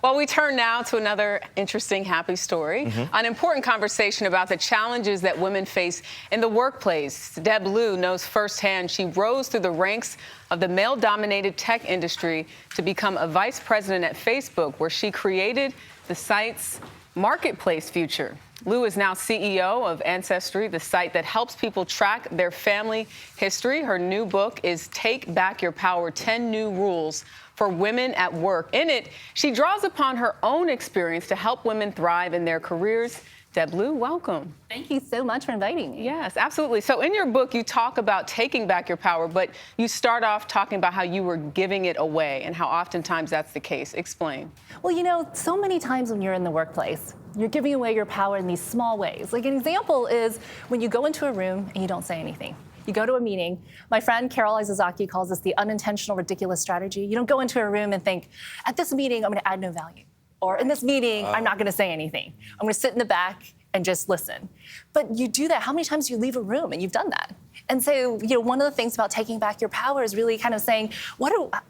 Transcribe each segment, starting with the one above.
Well, we turn now to another interesting, happy story, an important conversation about the challenges that women face in the workplace. Deb Liu knows firsthand. She rose through the ranks of the male-dominated tech industry to become a vice president at Facebook, where she created the site's marketplace future. Liu is now CEO of Ancestry, the site that helps people track their family history. Her new book is Take Back Your Power: 10 New Rules for Women at Work. In it, she draws upon her own experience to help women thrive in their careers. Deb Liu, welcome. Thank you so much for inviting me. Yes, absolutely. So in your book, you talk about taking back your power, but you start off talking about how you were giving it away and how oftentimes that's the case. Explain. Well, you know, so many times when you're in the workplace, you're giving away your power in these small ways. Like an example is when you go into a room and you don't say anything. You go to a meeting. My friend Carol Izazaki calls this the unintentional ridiculous strategy. You don't go into a room and think, at this meeting, I'm going to add no value. Or in this meeting, I'm not going to say anything. I'm going to sit in the back and just listen. But you do that. How many times do you leave a room and you've done that? And so, you know, one of the things about taking back your power is really kind of saying,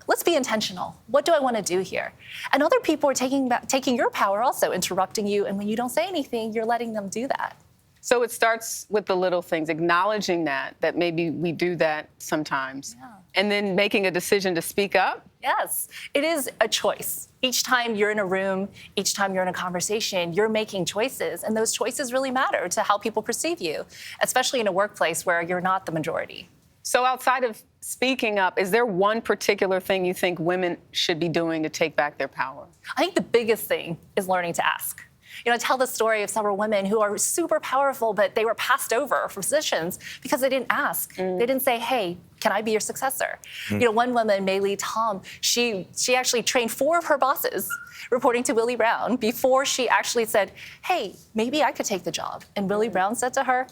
let's be intentional. What do I want to do here? And other people are taking your power also, interrupting you. And when you don't say anything, you're letting them do that. So it starts with the little things, acknowledging that maybe we do that sometimes, and then making a decision to speak up. Yes, it is a choice. Each time you're in a room, each time you're in a conversation, you're making choices, and those choices really matter to how people perceive you, especially in a workplace where you're not the majority. So outside of speaking up, is there one particular thing you think women should be doing to take back their power? I think the biggest thing is learning to ask. You know, I tell the story of several women who are super powerful, but they were passed over for positions because they didn't ask. They didn't say, hey, can I be your successor? You know, one woman, Maylee Tom, she actually trained 4 of her bosses reporting to Willie Brown before she actually said, hey, maybe I could take the job. And Willie Brown said to her,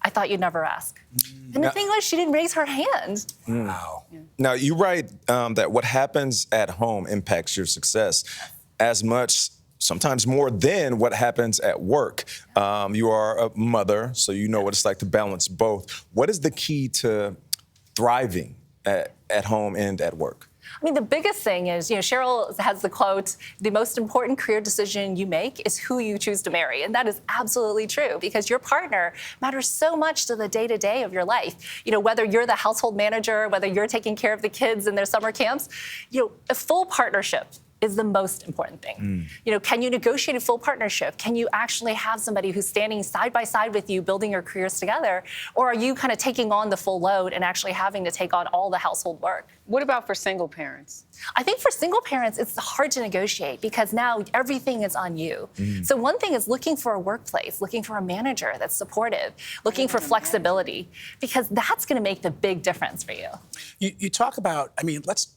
I thought you'd never ask. And the thing was, she didn't raise her hand. Wow. Now, you write that what happens at home impacts your success as much, sometimes more than what happens at work. You are a mother, so you know what it's like to balance both. What is the key to thriving at home and at work? I mean, the biggest thing is, you know, Cheryl has the quote, the most important career decision you make is who you choose to marry. And that is absolutely true, because your partner matters so much to the day-to-day of your life. You know, whether you're the household manager, whether you're taking care of the kids in their summer camps, you know, a full partnership is the most important thing. You know, can you negotiate a full partnership? Can you actually have somebody who's standing side by side with you, building your careers together? Or are you kind of taking on the full load and actually having to take on all the household work? What about for single parents? I think for single parents, it's hard to negotiate because now everything is on you. So one thing is looking for a workplace, looking for a manager that's supportive, looking for flexibility, because that's going to make the big difference for you. You talk about, I mean, let's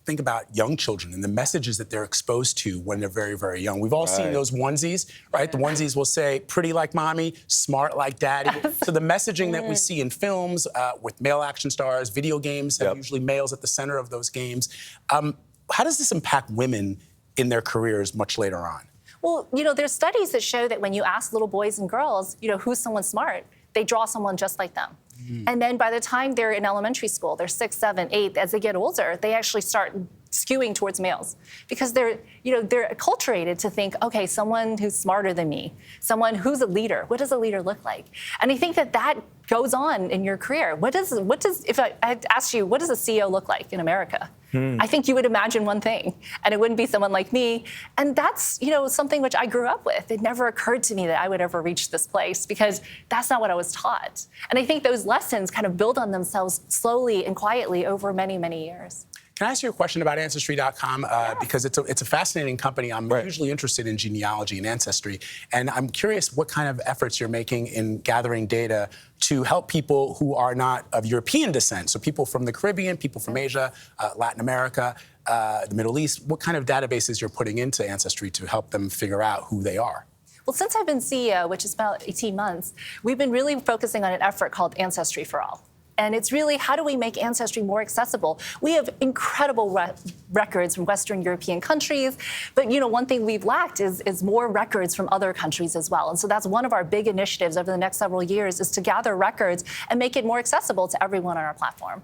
think about young children and the messages that they're exposed to when they're very, very young. We've all seen those onesies, right? The onesies will say, pretty like mommy, smart like daddy. So the messaging that we see in films with male action stars, video games have usually males at the center of those games. How does this impact women in their careers much later on? Well, you know, there's studies that show that when you ask little boys and girls, you know, who's someone smart, they draw someone just like them. And then by the time they're in elementary school, they're 6, 7, 8, as they get older, they actually start skewing towards males because they're acculturated to think, okay, someone who's smarter than me, someone who's a leader. What does a leader look like? And I think that goes on in your career. If I asked you, what does a CEO look like in America? I think you would imagine one thing, and it wouldn't be someone like me. And that's, you know, something which I grew up with. It never occurred to me that I would ever reach this place because that's not what I was taught. And I think those lessons kind of build on themselves slowly and quietly over many, many years. Can I ask you a question about Ancestry.com? Because it's a fascinating company. I'm hugely interested in genealogy and ancestry. And I'm curious what kind of efforts you're making in gathering data to help people who are not of European descent. So people from the Caribbean, people from Asia, Latin America, the Middle East. What kind of databases you're putting into Ancestry to help them figure out who they are? Well, since I've been CEO, which is about 18 months, we've been really focusing on an effort called Ancestry for All. And it's really, how do we make Ancestry more accessible? We have incredible records from Western European countries, but, you know, one thing we've lacked is more records from other countries as well. And so that's one of our big initiatives over the next several years, is to gather records and make it more accessible to everyone on our platform.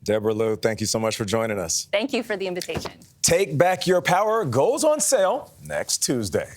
Deborah Liu, thank you so much for joining us. Thank you for the invitation. Take Back Your Power goes on sale next Tuesday.